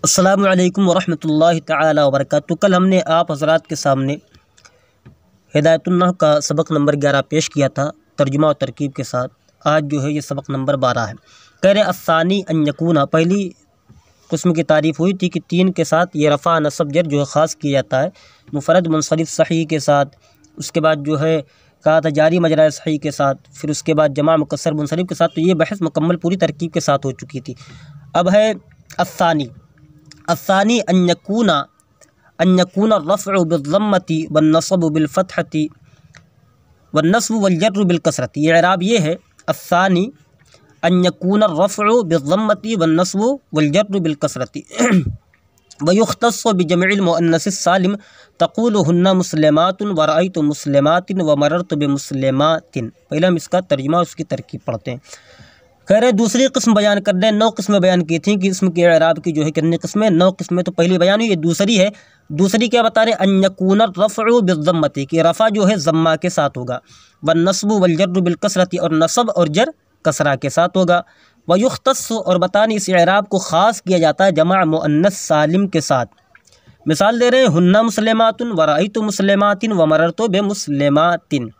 अस्सलामु अलैकुम वरहमतुल्लाहि तआला वबरकातुहू। कल हमने आप हज़रात के सामने हिदायतुन्नहव का सबक नंबर 11 पेश किया था तर्जुमा और तरकीब के साथ। आज जो है ये सबक नंबर 12 है। कह रहे अस्सानी अन यकूना, पहली किस्म की तारीफ़ हुई थी कि तीन के साथ ये रफ़ा नसब जर जो है ख़ास किया जाता है, मुफ़रद मुनसरिफ़ सही के साथ, उसके बाद जो है कहा था जारी मजरा सही के साथ, फिर उसके बाद जमा मुकस्सर मुनसरिफ़ के साथ। तो ये बहस मुकम्मल पूरी तरकीब के साथ हो चुकी थी। अब है अस्सानी। अस्सानी अन यकूना रफ़अ बिज़्ज़म्मति वन्नस्ब बिलफ़तहति वन्नस्ब वल्जर्र बिलकसरति। ये इराब ये है अस्सानी अन यकूना रफ़अ बिज़्ज़म्मति वन्नस्ब वल्जर्र बिलकसरति वयुख्तस्सु बिजमइल मुअन्नसिस सालिम तक़ूलु हुन्ना मुस्लिमातुन व रअयतु मुस्लिमातिन व मररतु बिमुस्लिमातिन। पहले हम इसका तर्जुमा उसकी तरकीब पढ़ते हैं। कह रहे दूसरी किस्म बयान कर रहे हैं। 9 किस्में बयान की थी कि इसम के इराब की जो है कितनी किस्में, 9 किस्में। तो पहली बयान हुई, ये दूसरी है। दूसरी क्या बता रहे हैं, अन यकूना रफ़अ बिज़्ज़म्मति, कि रफ़ा जो है ज़म्मा के साथ होगा, वन्नस्ब वल्जर्र बिलकसरति, और नसब और जर कसरा के साथ होगा। वयुख्तस्सु, और बताने इस इराब को ख़ास किया जाता है जमा मुअन्नस सालिम के साथ। मिसाल दे रहे हैं, हुन्ना मुस्लिमातुन व रअयतु मुस्लिमातिन व मररतु बिमुस्लिमातिन।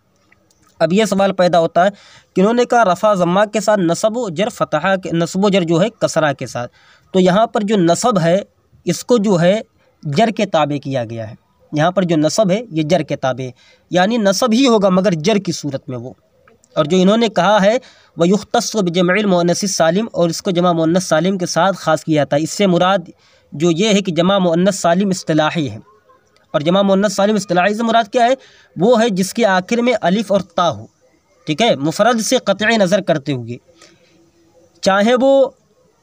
अब ये सवाल पैदा होता है कि उन्होंने कहा रफ़ा ज़म्मा के साथ, नसब जर फ़तहा के, नसब जर जो है कसरा के साथ। तो यहाँ पर जो नसब है इसको जो है जर के ताबे किया गया है। यहाँ पर जो नसब है ये जर के ताबे, यानी नसब ही होगा मगर जर की सूरत में वो। और जो इन्होंने कहा है वह युख्तस्सु बिजमइल मुअन्नसिस सालिम, और इसको जमा मुअन्नस सालिम के साथ ख़ास किया जाता है। इससे मुराद जो ये है कि जमा मुअन्नस सालिम इस्तिलाही है, और जमा मुअन्नस सालिम इस्तिलाही से मुराद क्या है, वो है जिसके आखिर में अलिफ और ता हो। ठीक है, मुफरद से क़त्ई नज़र करते हुए, चाहे वो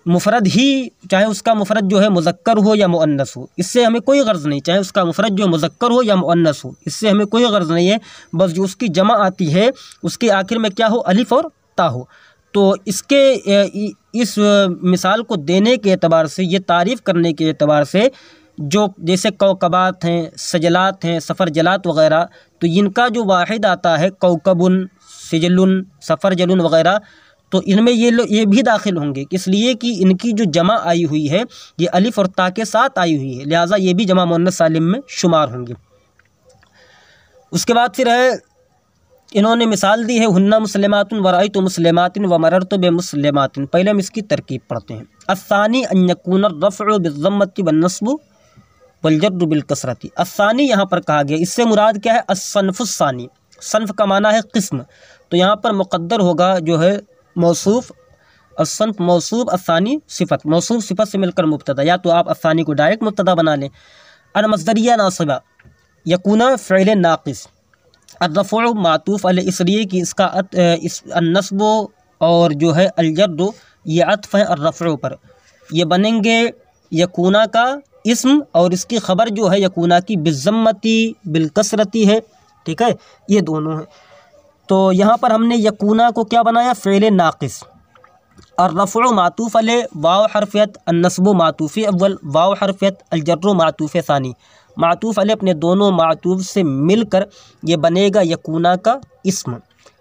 मुफरद ही, चाहे उसका मुफरद जो है मुज़क्कर हो या मुअन्नस हो, इससे हमें कोई गर्ज़ नहीं। चाहे उसका मुफरद जो मुज़क्कर हो या मुअन्नस हो, इससे हमें कोई गर्ज़ नहीं है। बस जो उसकी जमा आती है उसके आखिर में क्या हो, अलिफ और ता हो। तो इसके इस मिसाल को देने के एतबार से, ये तारीफ़ करने के एतबार से, जो जैसे कौकबात हैं, सजलात हैं, सफ़र जलात वग़ैरह, तो इनका जो वाहिद आता है कौकबुन, सिजलुन, सफ़र जलुन वग़ैरह, तो इनमें ये भी दाखिल होंगे, इसलिए कि इनकी जो जमा आई हुई है ये अलिफ और ता के साथ आई हुई है, लिहाजा ये भी जमा मुअन्नस सालिम में शुमार होंगे। उसके बाद फिर है, इन्होंने मिसाल दी है हुन्ना मुस्लिमातुन व रअयतु मुस्लिमातिन व मररतु बिमुस्लिमातिन। पहले हम इसकी तरकीब पढ़ते हैं। अस्सानी अन यकूना रफ़अ बिज़्ज़म्मति वन्नस्ब वल्जर्र बिलकसरति। अस्सानी यहाँ पर कहा गया, इससे मुराद क्या है, अस्सन्फ़ुस्सानी। सन्फ़ का माना है किस्म, तो यहाँ पर मुक़द्दर होगा जो है मौसूफ़, अस्सन्फ़ मौसूफ़, अस्सानी सिफ़त, मौसूफ़ सिफ़त से मिलकर मुब्तदा, या तो आप अस्सानी को डायरेक्ट मुब्तदा बना लें। अन मस्दरिया नासिबा, यकूना फ़िअल नाक़िस, अर्रफ़उ मातूफ़ अलैह, इसलिए कि इसका अन्नस्ब और जो है अलजर्र ये अत्फ़ है अर्रफ़उ पर। ये बनेंगे यकूना का इस्म, और इसकी ख़बर जो है यकूना की बिज़्ज़म्मति बिलकसरति है। ठीक है, ये दोनों हैं। तो यहाँ पर हमने यकूना को क्या बनाया, फ़िअल नाक़िस, अर्रफ़उ मातूफ़ अलैह, वाव हरफ़ियत, अन्नस्ब मातूफ़ अव्वल, वाव हरफ़ियत, अलजर्र मातूफ़ सानी। मातूफ़ अलैह अपने दोनों मातूफ़ से मिलकर ये बनेगा यकूना का इस्म।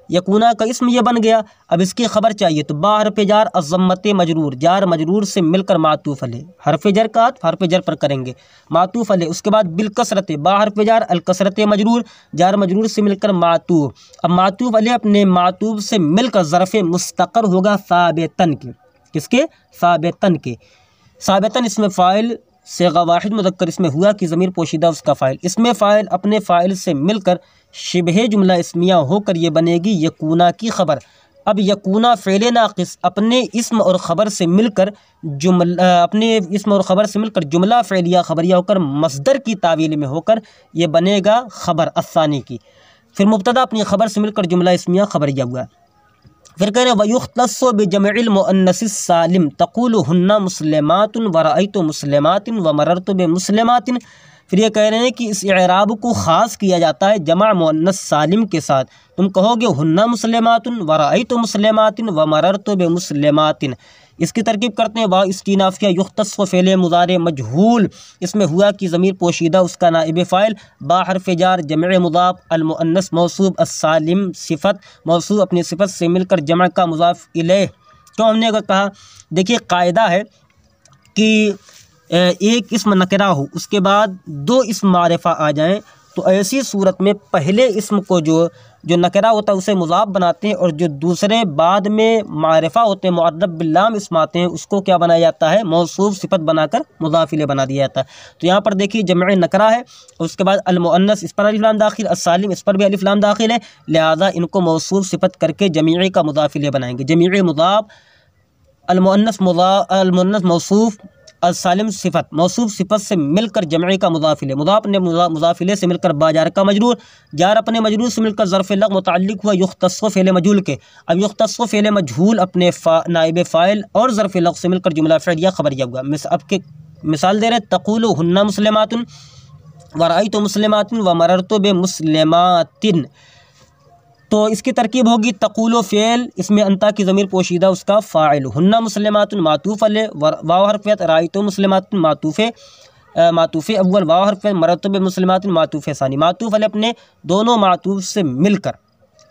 यकूना का इस्म ये बन गया। अब इसकी ख़बर चाहिए, तो बा हरफ़ जार अज़्ज़म्मत मजरूर, जार मजरूर से मिलकर मातूफ़ अलैह, हरफ़ जर का हरफ़ जर पर करेंगे, मातूफ़ अलैह। उसके बाद बिलकसरत, बा हरफ़ जार अलकसरत मजरूर, जार मजरूर से मिलकर मातूफ़। अब मातूफ़ अलैह अपने मातूफ़ से मिलकर ज़रफ़ मुस्तक़र होगा साबितन के, किसके, साबितन के। साबितन इसमें फ़ाइल सेगा वाहिद मुज़क्कर इसमें हुआ कि ज़मीर पोशीदा उसका फ़ाइल, इसमें फ़ाइल अपने फ़ाइल से मिलकर शिबह जुमला इस्मिया होकर ये बनेगी यकूना की ख़बर। अब यकूना फ़िअल नाक़िस अपने इस्म और ख़बर से मिलकर अपने इस्म और ख़बर से मिलकर जुमला फ़िअलिया ख़बरिया होकर मस्दर की तावील में होकर ये बनेगा ख़बर अस्सानी की। फिर मुब्तदा अपनी ख़बर से मिलकर जुमला इस्मिया ख़बरिया हुआ। फिर कह रहे हैं वयुख्तस्सु बिजमइल मुअन्नसिस सालिम तक़ूलु हुन्ना मुस्लिमातुन व रअयतु मुस्लिमातिन व मररतु बिमुस्लिमातिन। फिर ये कह रहे हैं कि इस इराब को ख़ास किया जाता है जमा मुअन्नस सालिम के साथ। तुम कहोगे हुन्ना मुस्लिमातुन व रअयतु मुस्लिमातिन व मररतु बिमुस्लिमातिन। इसकी तरकीब करते हैं, वाव इस्तिनाफ़िया युख्तस्सु फ़िअल मुज़ारे मजहूल, इसमें हुआ कि ज़मीर पोशीदा उसका नाइब फ़ाइल, बा हरफ़ जार जमअ मुज़ाफ़, अल मुअन्नस मौसूफ़, अस्सालिम सिफ़त, मौसूफ़ अपनी सिफ़त से मिलकर जमा का मुज़ाफ़ इलैह। तो हमने अगर कहा, देखिए कायदा है कि एक इसम नकरा हो उसके बाद दो इसम मारिफा आ जाएं, तो ऐसी सूरत में पहले इसम को जो नकरा होता है उसे मुज़ाफ बनाते हैं, और जो दूसरे बाद में मारिफा होते हैं मुअर्रब बिल्लाम इसम आते हैं उसको क्या बनाया जाता है, मौसूफ सिफत बनाकर मुज़ाफ इलैह बना दिया जाता है। तो यहाँ पर देखिए जमअ नकरा है, उसके बाद अल मुअन्नस इस पर अलिफ लाम दाखिल, अस्सालिम इस पर भी अलिफ लाम दाखिल है, लिहाजा इनको मौसूफ सिफत करके जमीअ का मुज़ाफ इलैह बनाएंगे। जमीअ मुज़ाफ, अल मुअन्नस मौसूफ, अस्सालिम सिफत, मौसूफ सिफत से मिलकर जमअ का मुज़ाफ इलैह, मुज़ाफ ने मुज़ाफ इलैह से मिलकर बाजार का मजरूर, जार अपने मजरूर से मिलकर ज़र्फ़ लग़ मुतअल्लिक़ हुआ युख़्तस्सु फ़ेल मजहूल के। अब युख़्तस्सु फ़ेल मजहूल अपने नाइब फ़ाइल और ज़र्फ़ लग़ से मिलकर जुमला फ़िअलिया ख़बरिया हुआ। अब के मिसाल दे रहे, तक़ूलु हुन्ना मुस्लिमातुन व रअयतु मुस्लिमातिन व मररतु बिमुस्लिमातिन। तो इसकी तरकीब होगी तक़ूलो फ़ेल, इसमें अंता की ज़मीर पोशीदा उसका फ़ाइल, हुन्ना मुस्लिमातुन मातूफ़ अलैह, वाव हरफ़ियत, रायतु मुस्लिमातुन मातूफ़े अव्वल, वाव हरफ़ियत, मररतु बिमुस्लिमातिन मातूफ़े सानी। मातूफ़ अलैह अपने दोनों मातूफ़ से मिलकर,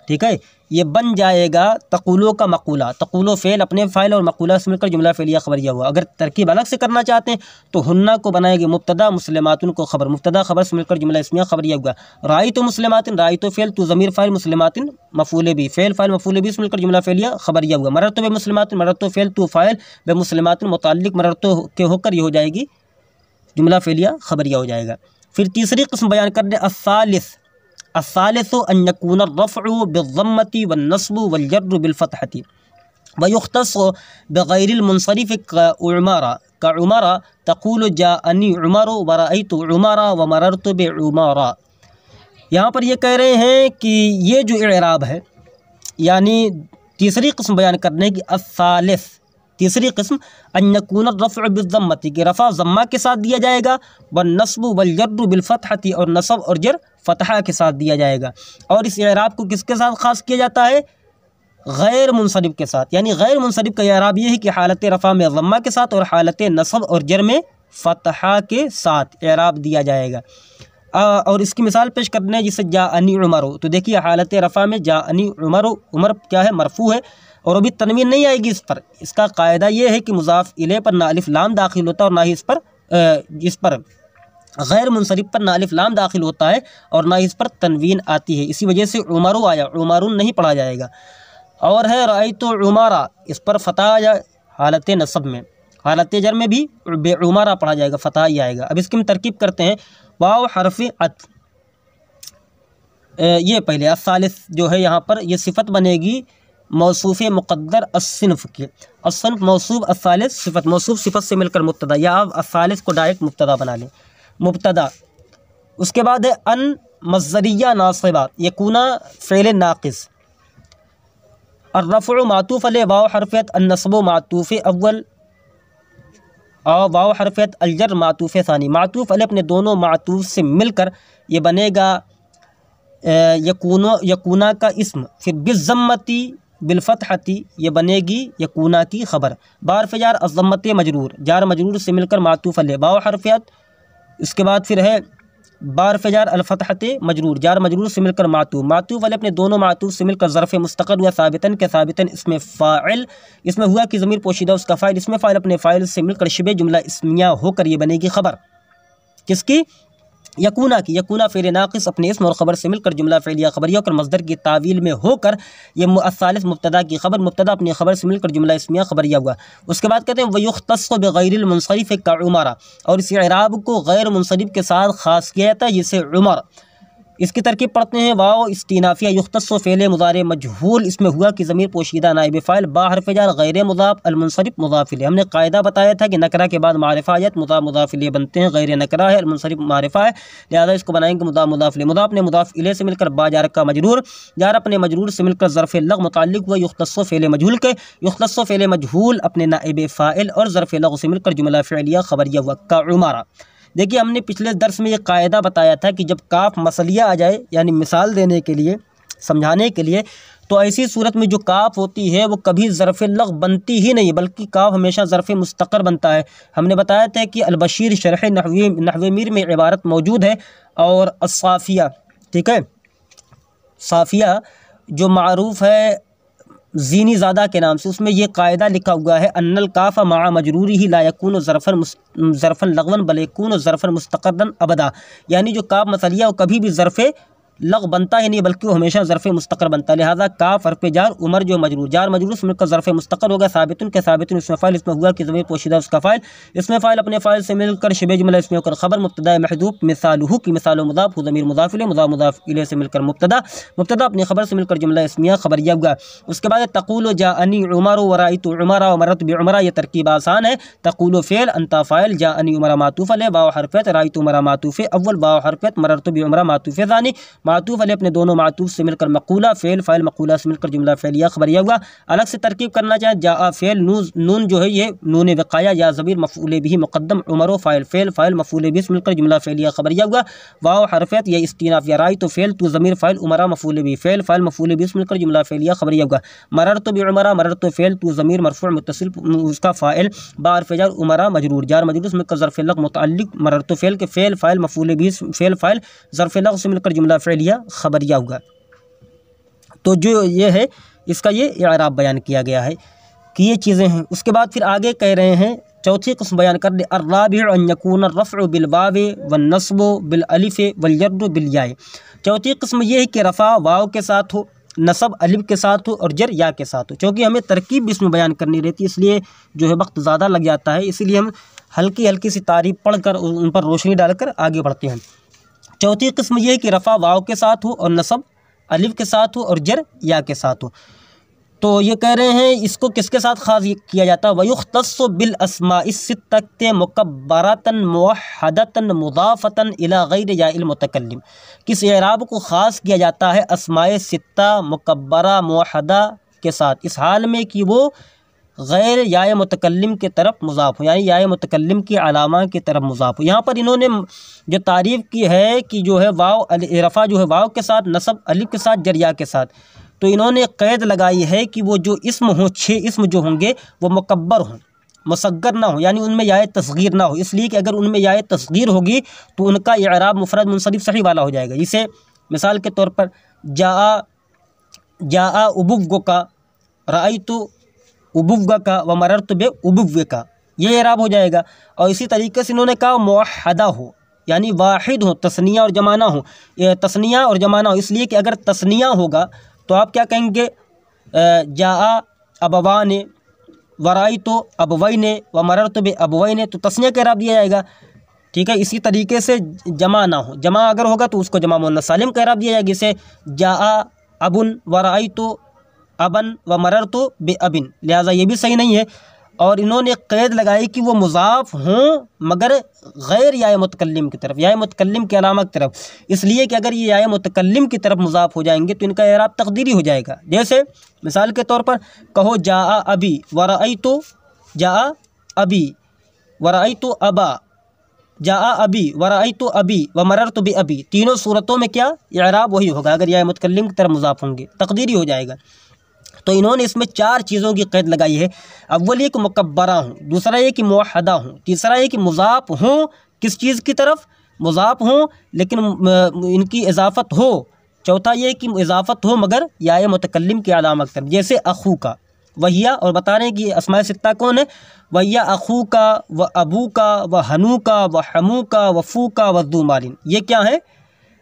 ठीक है, ये बन जाएगा तक़ूलो का मक़ूला। तक़ूलो फ़ेल अपने फ़ाइल और मक़ूला से मिलकर जुमला फ़िअलिया ख़बरिया हुआ। अगर तरकीब अलग से करना चाहते हैं तो हुन्ना को बनाएंगे मुब्तदा, मुस्लिमातुन को ख़बर, मुब्तदा ख़बर से मिलकर जुमला इस्मिया ख़बरिया हुआ। रायतु मुस्लिमातिन, रायतु फ़ेल, तु ज़मीर फ़ाइल, मुस्लिमातिन मफ़ूल भी, फ़ेल फ़ाइल मफ़ूल भी से मिलकर जुमला फ़िअलिया ख़बरिया हुआ। मररतु बिमुस्लिमातिन, मररतु फ़ेल, तु फ़ाइल, बिमुस्लिमातिन मुतअल्लिक़ मररतु के होकर ये हो जाएगी जुमला फ़िअलिया ख़बरिया हो जाएगा। फिर तीसरी किस्म बयान करने अस्सालिसु अन यकून अर्रफ़उ बिज़्ज़म्मति वन्नस्बु वल्जर्रु बिलफ़तहति व युख़्तस्सु बिग़ैरिल मुनसरिफ़ कउमरा तक़ूलु जाअनी उमरु व रअयतु उमरा व मररतु बिउमरा। यहाँ पर ये कह रहे हैं कि ये जो इराब है, यानी तीसरी किस्म बयान करने की अस्सालिस, तीसरी किस्म अन यकून अर्रफ़उ बिज़्ज़म्मति कि रफ़ा ज़म्मा के साथ दिया जाएगा, वन्नस्बु वल्जर्रु बिलफ़तहति और नस्ब और जर फ़तहा के साथ दिया जाएगा। और इस इराब को किसके साथ ख़ास किया जाता है, गैर मुनसरिफ़ के साथ। यानी गैर मुनसरिफ़ का इराब ये है कि हालत रफ़ा में ज़म्मा के साथ और हालत नस्ब और जर में फ़तहा के साथ इराब दिया जाएगा। और इसकी मिसाल पेश करने जिसे जाअनी उमरु, तो देखिए हालत रफ़ा में जाअनी उमरु, उमर क्या है, मरफू है और अभी तनवीन नहीं आएगी इस पर। इसका कायदा ये है कि मुज़ाफ़ इलैह पर ना अलिफ लाम दाखिल होता है और ना ही इस पर गैर मुनसरिफ़ पर ना अलिफ लाम दाखिल होता है और ना इस पर तनवीन आती है। इसी वजह से उमरु आया, उमरुन नहीं पढ़ा जाएगा। और है रअयतु उमरा, इस पर फ़तह आ जाए हालत नस्ब में, हालत जर में भी बेउमरा पढ़ा जाएगा, फ़तह ही आएगा। अब इसकी हम तरकीब करते हैं, वाव हरफ़ अत्फ़, ये पहले अस्सालिस जो है यहाँ पर ये सिफ़त बनेगी मौसूफ़ मुक़द्दर अस्सिन्फ़ की। अस्सिन्फ़ मौसूफ़, अस्सालिस सिफ़त, मौसूफ़ सिफ़त से मिलकर मुब्तदा, या आप अस्सालिस को डायरेक्ट मुब्तदा बना लें, मुब्तदा। उसके बाद है अन मज़दरिया नासिबा यकूना फ़ेल नाक़िस, अर्रफ़उ मातूफ़ अलैह, वाव हरफ़ियत, अन्नस्बु मातूफ़ अव्वल और वाव हरफ़ियत, अलजर मातूफ़ सानी। मातूफ़ अलैह अपने दोनों मातूफ़ से मिलकर ये बनेगा यकूना का इस्म। फिर बिज़्ज़म्मति बिलफ़तहति ये बनेगी यकूना की ख़बर। बार फ़े जार अज़्ज़म्मत मजरूर, जार मजरूर से मिलकर मातूफ़ अलैह, वाव हरफ़ियत। इसके बाद फिर है बार फ़े जार अलफ़तहते मजरूर, जार मजरूर से मिलकर मातूफ़ अलैह अपने दोनों मातूफ़ से मिलकर ज़र्फ़ मुस्तक़र हुआ साबितन के साबितन इसमें फ़ाइल, इसमें हुआ कि ज़मीर पोशीदा उसका फ़ाइल, इसमें फ़ाइल अपने फ़ाइल से मिलकर शिबे जुमला इस्मिया होकर ये बनेगी ख़बर किसकी, यकूना की। यकूना फ़ेल नाक़िस अपने इस्म और ख़बर से मिलकर जुमला फ़िअलिया ख़बरिया होकर मज़दर की तावील में होकर ये अस्सालिस मुब्तदा की ख़बर, मुब्तदा अपनी ख़बर से मिलकर जुमला इस्मिया ख़बरिया हुआ। उसके बाद कहते हैं वयुख़्तस्सु बिग़ैरिल मुनसरिफ़ कउमरा, और इस इराब को गैर मुनसरिफ़ के साथ ख़ास किया जाता है जिसे उमर। इसकी तरकीब पढ़ते हैं, वाव इस्तिनाफिया युख़्तस्सु फ़ेल मुज़ारे मजहूल, इसमें हुआ कि ज़मीर पोशीदा नाइब फ़ाइल, बा हरफ़ जार गैर मुज़ाफ़, अल मुनसरिफ़ मुज़ाफ़ इलैह। हमने कायदा बताया था कि नकरा के बाद मारिफ़ा आ जाए मुज़ाफ़ मुज़ाफ़ इलैह बनते हैं, गैर नकरा है, अल मुनसरिफ़ मारिफ़ा है, लिहाजा इसको बनाएंगे मुज़ाफ़ मुज़ाफ़ इलैह। मुज़ाफ़ ने मुज़ाफ़ इलैह से मिलकर बा जार का मजरूर, जार अपने मजरूर से मिलकर ज़र्फ़ लग़ मुतअल्लिक़ हुआ युख़्तस्सु फ़ेल मजहूल के, युख़्तस्सु फ़ेल मजहूल अपने नाइब फ़ाइल और ज़र्फ़ लग़ से मिलकर जुमला फ़िअलिया ख़बरिया हुआ कउमरा। देखिए हमने पिछले दर्स में ये कायदा बताया था कि जब काफ मसलिया आ जाए, यानी मिसाल देने के लिए, समझाने के लिए, तो ऐसी सूरत में जो काफ होती है वो कभी ज़र्फ़ लग़ बनती ही नहीं, बल्कि काफ हमेशा ज़र्फ़ मुस्तक़र बनता है। हमने बताया था कि अलबशीर शरह नहवे मीर में इबारत मौजूद है, और अस्साफ़िया, ठीक है, साफ़िया जो मारूफ़ है ज़ीनी ज़ादा के नाम से, उसमें ये कायदा लिखा हुआ है अन्नल काफ़ा मा मजरूरी ही ला यकून ज़रफ़न लगवन बल यकून ज़रफ़न मुस्तक़र्रन अबदा, यानी जो काफ मसलिया वो कभी भी ज़रफ़े लग बनता ही नहीं बल्कि वो हमेशा ज़रफ़ मुस्तक़र बनता है। लिहाजा काफ हरफ़ जार उमर जो मजरूर जार मजरूर उसमें का ज़रफ़ मुस्तक़र होगा। साबितुन के साबितुन इसमें फ़ाइल, इसमें हुआ कि ज़मीर पोशीदा उसका फ़ाइल, इसमें फ़ाइल अपने फ़ाइल से मिलकर शिबे जुमला इसमें होकर ख़बर, मुब्तदा महदूफ़ मिसालुहु की मिसाल मुज़ाफ़ ज़मीर मुज़ाफ़ इलैह मुज़ाफ़ इलैह से मिलकर मुब्तदा, मुब्तदा अपनी ख़बर से मिलकर जुमला इस्मिया ख़बरिया हुआ। उसके बाद तक़ूलु जाअनी उमर व रअयतु उमरा व मररतु बिउमरा, ये तरकीब आसान है। तक़ूलु फ़ेल, अंता फ़ाइल, जाअनी उमरा मातूफ़ अलैह, वाव हरफ़त, रअयतु उमरा मातूफ़ अव्वल, वाव हरफ़त, मररतु बिउमरा मातूफ़ सानी, मातूफ़ अलैह अपने दोनों मातूफ़ से मिलकर मक़ूला, फ़ेल फ़ाइल मक़ूला से मिलकर जुमला फ़ेलिया ख़बरिया हुआ। अलग से तरकीब करना चाहे जाआ फ़ेल, नून जो है ये नून वक़ाया या ज़मीर मफ़ऊल बिही मुक़द्दम, उमरो फ़ाइल, फ़ेल फ़ाइल मफ़ऊल बिही से मिलकर जुमला फ़ेलिया ख़बरिया हुआ। वाव हरफ़त या इस्तिनाफ़ या राई तो फ़ेल तू ज़मीर फ़ाइल, उमरा मफ़ऊल बिही, फ़ेल फ़ाइल मफ़ऊल बिही से मिलकर जुमला फ़ेलिया ख़बरिया हुआ। मररतु बिउमरा, मररतु फ़ेल तू ज़मीर मरफ़ू मुत्तसिल उसका फ़ाइल, बा हरफ़ जार उमरा मजरूर, जार मजरूर से मिलकर ज़रफ़ लग मुतअल्लिक़, मररतु फ़ेल के फ़ेल फ़ाइल मफ़ऊल बिही, फ़ेल फ़ाइल ज़रफ़ लग से मिलकर जुमला फ़ेलिया ख़बरिया हुआ। तो जो ये है इसका ये इराब बयान किया गया है कि ये चीज़ें हैं। उसके बाद फिर आगे कह रहे हैं चौथी किस्म बयान कर दे, अर्राबिउ अन यकून अर्रफ़उ बिल वाव वन नस्बु बिल अलिफ वल जर्र बिल या। चौथी किस्म ये है कि रफ़ा वाव के साथ हो, नसब अलिफ के साथ हो और जर या के साथ हो। क्योंकि हमें तरकीब भी इसमें बयान करनी रहती है इसलिए जो है वक्त ज़्यादा लग जाता है, इसीलिए हम हल्की हल्की सी तारीफ़ पढ़ कर उन पर रोशनी डालकर आगे बढ़ते हैं। चौथी किस्म ये है कि रफ़ा वाव के साथ हो और नसब अलिफ के साथ हो और जर या के साथ हो। तो ये कह रहे हैं इसको किसके साथ ख़ास किया जाता है, वयुख्तस्सु बिल अस्माइ सित्तति मुकब्बरतन मुवह्हदतन मुज़ाफ़तन इला गैर याइल मुतकल्लिम। किस एराब को ख़ास किया जाता है अस्माए सित्ता मुकब्बरा मुवह्हदा के साथ, इस हाल में कि वो गैर याय मुतकल्लिम के तरफ मुज़ाफ़ हो, यानी याय मुतकल्लिम की अलामा की तरफ मुज़ाफ़ हो। यहाँ पर इन्होंने जो तारीफ़ की है कि जो है वाव रफ़ा जो है वाव के साथ, नसब अलिफ के साथ, जर या के साथ, तो इन्होंने क़ैद लगाई है कि वो जो इस्म हों, 6 इस्म जो होंगे वो मुकब्बर हों, मुसग्गर ना हो, यानी उनमें याय तस्गीर ना हो। इसलिए कि अगर उनमें याय तस्गीर होगी तो उनका इराब मुफ़रद मुनसरिफ सही वाला हो जाएगा। इसे मिसाल के तौर पर जाआ उबुव्व का, रअयतु उबुव्व का व मररतु बे उबुव्व का, ये इराब हो जाएगा। और इसी तरीके से इन्होंने कहा मुवह्हदा हो, यानी वाहिद हो, तस्निया और जमाना हो, तस्निया और जमाना हो। इसलिए कि अगर तस्निया होगा तो आप क्या कहेंगे, जाआ अबवाने व रअयतु अबवैने व मररतु बे अबवैने, तो तस्निया का इराब दिया जाएगा। ठीक है, इसी तरीके से जमा ना हो, जमा अगर होगा तो उसको जमा मुअन्नस सालिम का इराब दिया जाएगा। जैसे जाआ अबुन व रअयतु अबन व मररतु बे अबिन, लिहाजा ये भी सही नहीं है। और इन्होंने क़ैद लगाई कि वो मुज़ाफ़ हों मगर गैर याय मुतकल्लिम की तरफ, याय मुतकल्लिम के अलामा की तरफ। इसलिए कि अगर ये याय मुतकल्लिम की तरफ मुज़ाफ़ हो जाएंगे तो इनका इराब तक़दीरी हो जाएगा। जैसे मिसाल के तौर पर कहो जाआ अबी व रअयतु, जाआ अबी व रअयतु अबा, जाआ अबी व रअयतु अबी व मररतु बि अबी, तीनों सूरतों में क्या इराब वही होगा अगर याय मुतकल्लिम की तरफ मुज़ाफ़ होंगे, तक़दीरी हो जाएगा। तो इन्होंने इसमें 4 चीज़ों की क़ैद लगाई है। अव्वल ये कि मुकब्बरा हूँ, दूसरा ये कि मुवह्हदा हूँ, तीसरा ये कि मुज़ाफ़ हों किस चीज़ की तरफ, मुज़ाफ़ हों लेकिन इनकी इजाफ़त हो, चौथा ये कि इजाफ़त हो मगर याय मुतकल्लिम की अलामत की तरफ। जैसे अखू का वहिया, और बता रहे हैं कि अस्माए सित्ता कौन है, वहिया अखू का व अबू का व हनू का व हमू का व फू का व ज़ू मालिन, ये क्या है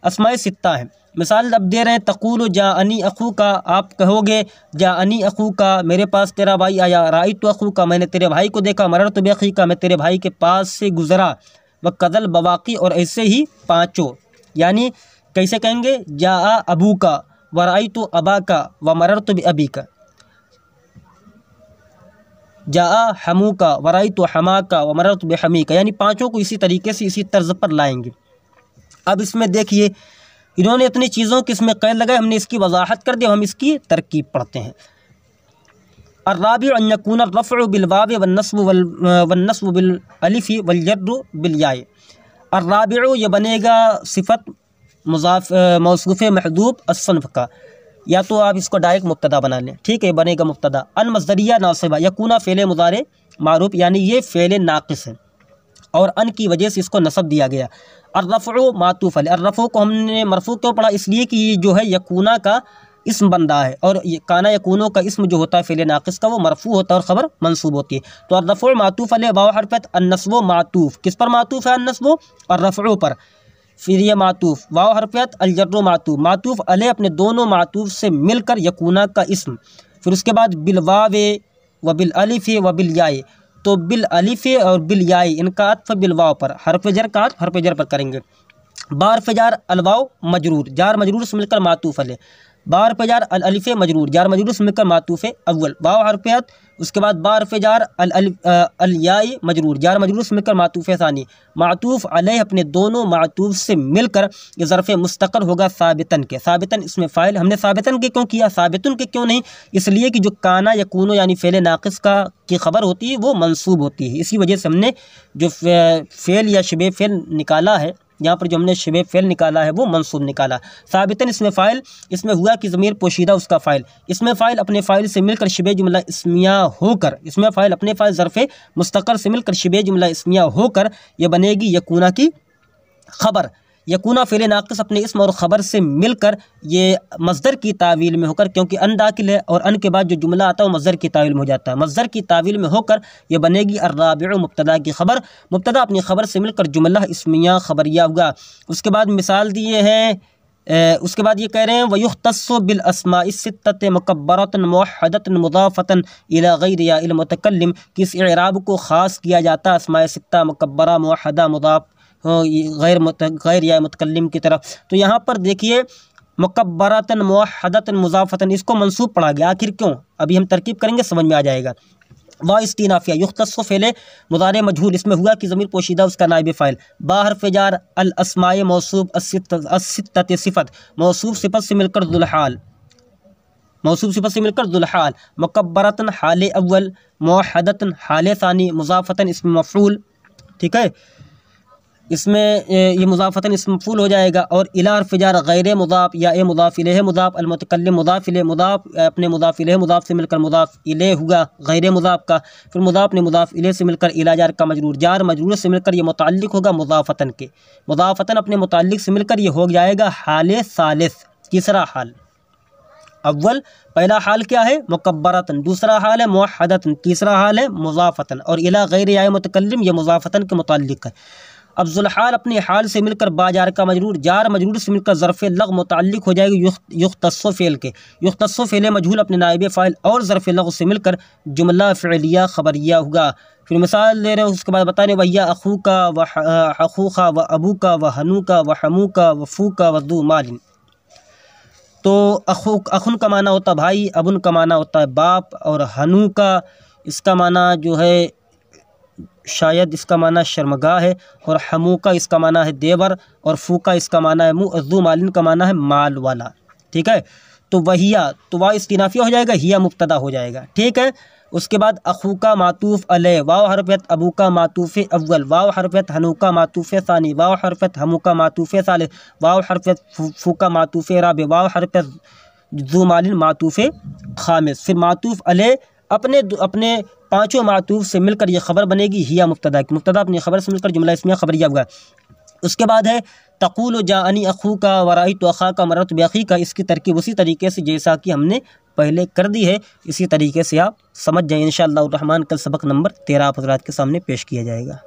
अस्माए सित्ता है। मिसाल अब दे रहे हैं तक़ूलु जाअनी अखू का, आप कहोगे जाअनी अखू का, मेरे पास तेरा भाई आया, रअयतु अखू का, मैंने तेरे भाई को देखा, मररतु बिअखी का, मैं तेरे भाई के पास से गुज़रा, व कज़ल बवाक़ी, और ऐसे ही पाँचों। यानी कैसे कहेंगे, जाआ अबू का व रअयतु अबा का व मररतु बिअबी का, जाआ हमू का व रअयतु हमा का व मररतु बिहमी का, यानी पाँचों को इसी तरीके से इसी तर्ज पर लाएंगे। अब इसमें देखिए इन्होंने इतनी चीज़ों की इसमें क़ैद लगाए, हमने इसकी वजाहत कर दी, हम इसकी तरकीब पढ़ते हैं। अर्राबिउ अन यकून अर्रफ़उ बिल वाव वन्नस्बु बिल अलिफ़ वल जर्रु बिल या। अर्राबिउ ये बनेगा सिफ़त मुज़ाफ़ मौसूफ़ महदूब अस्सन्फ़ का, या तो आप इसको डायरेक्ट मुब्तदा बना लें, ठीक है, बनेगा मुब्तदा। अन मज़दरिया नासिबा, यकूना फ़ेल मुज़ारे मारूफ़, यानी ये फ़ेल नाक़िस है और अन की वजह से इसको नसब दिया गया। अर्रफ़उ मातूफ़ अलैह, अर्रफ़उ को हमने मरफ़ू क्यों पढ़ा, इसलिए कि ये जो है यकूना का इसम बन रहा है, और ये काना यकूनो का इसम जो होता है फ़िल नाक़िस का वो मरफ़ू होता है और ख़बर मंसूब होती है। तो अर्रफ़उ मातूफ़ अलैह वाव हरफ़त, अन्नस्बु मातूफ़ किस पर मातूफ़ है, अन्नस्बु और रफ़उ पर, फिर ये मातूफ़ वाव हरफ़त, अलजर्रु मातूफ़, मातूफ़ अलैह अपने दोनों मातूफ़ से मिलकर यकूना का इसम, फिर उसके बाद बिल वावे व बिल अलिफ़ व बिल याए, तो बिल अलिफ़ और बिल याए इनका अत्फ़ बिल वाव पर, हरफ़ जर का अत्फ़ हरफ़ जर पर करेंगे। बार फ़जार अलवाव मजरूर, जार मजरूर से मिलकर मातूफ़ अलैह, बार फ़जार अल अलिफ़ मजरूर, जार मजरूर से मिलकर मातूफ़ अव्वल, वाव हरफ़त, उसके बाद बार फ़जार अल याए मजरूर, जार मजरूर से मिलकर मातूफ़ सानी, मातूफ़ अलैह अपने दोनों मातूफ़ से मिलकर ये ज़र्फ़ मुस्तक़र होगा साबितन के, साबितन इसमें फ़ाइल, हमने साबितन के क्यों किया, साबितुन के क्यों नहीं, इसलिए कि जो काना यकूनो यानी फ़ेल नाक़िस का की ख़बर होती है वो मंसूब होती है, इसी वजह से हमने जो फ़ेल या शिबे फ़ेल निकाला है, यहाँ पर जो हमने शिबे फ़ेल निकाला है वो मंसूब निकाला। साबितन इसमें फ़ाइल, इसमें हुआ कि ज़मीर पोशीदा उसका फ़ाइल, इसमें फ़ाइल अपने फ़ाइल से मिलकर शिबे जुमला इस्मिया होकर, इसमें फ़ाइल अपने फ़ाइल ज़र्फ़ मुस्तक़र से मिलकर शिबे जुमला इस्मिया होकर ये बनेगी यकूना की ख़बर। यकूना फ़िल नाक़िस अपने इस्म और ख़बर से मिलकर ये मज़दर की तावील में होकर, क्योंकि अन दाखिल है और अन के बाद जो जुमला आता है वो मज़दर की तावील में हो जाता है, मज़दर की तावील में होकर ये बनेगी अर्राबिउ मुब्तदा की ख़बर, मुब्तदा अपनी ख़बर से मिलकर जुमला इस्मिया ख़बरिया होगा। उसके बाद मिसाल दिए हैं, उसके बाद ये कह रहे हैं वयुख्तस्सु बिल अस्माइ सित्तति मुकब्बरतन मुवह्हदतन मुज़ाफ़तन इला गैरि या इल मुतकल्लिम, किस इराब को ख़ास किया जाता है अस्माए सित्ता मुकब्बरा मुवह्हदा मुज़ाफ़ गैर या मुतकल्लिम की तरफ। तो यहाँ पर देखिए मुकब्बरतन मुवह्हदतन मुज़ाफ़तन इसको मंसूब पढ़ा गया, आखिर क्यों, अभी हम तरकीब करेंगे समझ में आ जाएगा। वा इस्तिनाफिया युख्तस्सु फ़ेल मुज़ारे मजहूल, इसमें हुआ कि ज़मीर पोशीदा उसका नाइब फ़ाइल, बाहर फ़जार अल अस्माए मौसूब अस्सित्तति सिफ़त, मौसूब सिफ़त से मिलकर ज़ुलहाल, मौसूब सिफ़त से मिलकर ज़ुलहाल, मुकब्बरतन हाल अव्वल, मुवह्हदतन हाल सानी, मुज़ाफ़तन इसम मफ़ऊल, ठीक है, इसमें ये मुज़ाफ़तन इसम मफ़ऊल हो जाएगा। और इला फ़जार गैर मुज़ाफ़ या ए मुज़ाफ़ इलैह मुज़ाफ़, अल मुतकल्लिम मुज़ाफ़ इलैह, मुज़ाफ़ अपने मुज़ाफ़ इलैह मुज़ाफ़ से मिलकर मुज़ाफ़ इलैह हुआ गैर मुज़ाफ़ का, फिर मुज़ाफ़ ने मुज़ाफ़ इलैह से मिलकर इला जार का मजरूर, जार मजरूर से मिलकर ये मुताल्लिक़ होगा मुज़ाफ़तन के, मुज़ाफ़तन अपने मुताल्लिक़ से मिलकर ये हो जाएगा हाल सालिस, तीसरा हाल। अव्वल पहला हाल क्या है मुकब्बरतन, दूसरा हाल है मुवह्हदतन, तीसरा हाल है मुज़ाफ़तन, और इला गैर या मुतकल्लिम ये मुज़ाफ़तन के मुताल्लिक़ है। अब ज़ुलहाल अपने हाल से मिलकर बाजार का मजरूर, जार मजरूर से मिलकर ज़र्फ़ लग़ मुताल्लिक़ हो जाएगी युख्तस्सु फ़ेल के, युख्तस्सु फ़ेल मजहूल अपने नाइब फ़ाइल और ज़र्फ़ लग़ से मिलकर जुमला फ़िअलिया ख़बरिया होगा। फिर मिसाल दे रहे हैं, उसके बाद बता रहे वहिया अख़ूका व अख़ूका व अबूका व हनूका व हमूका व फ़ूका व ज़ू मालिन। तो अख़ुन का माना होता है भाई, अबुन का माना होता है बाप, और हनू का इसका माना जो है शायद इसका माना शर्मगाह है, और हमू का इसका माना है देवर, और फू का इसका माना है मुँह, ज़ू मालिन का माना है माल वाला, ठीक है। तो वहिया तो वाव इस्तिनाफिया हो जाएगा, हिया मुब्तदा हो जाएगा, ठीक है। उसके बाद अख़ूका मातूफ़ अलैह, वाव हरफ़त अबूका मातूफ़ अव्वल, वाव हरफ़त हनूका मातूफ़ सानी, वाव हरफ़त हमूका मातूफ़ सालिस, वाव हरफ़त फूका मातूफ़ राबे, वाव हरफ़त ज़ू मालिन मातूफ़ खामिस। फिर मातूफ़ अलैह अपने पाँचों मातूफ़ से मिलकर ये ख़बर बनेगी हिया मुब्तदा की, मुब्तदा अपनी ख़बर से मिलकर जुमला इस्मिया ख़बरिया हुआ। उसके बाद है तक़ूलु जाअनी अख़ूका व रअयतु अख़ाका मररतु बिअख़ीका, इसकी तरकीब उसी तरीके से जैसा कि हमने पहले कर दी है, इसी तरीके से आप समझ जाएँ इंशाअल्लाह रहमान। कल सबक नंबर 13 आप हज़रात के सामने पेश किया जाएगा।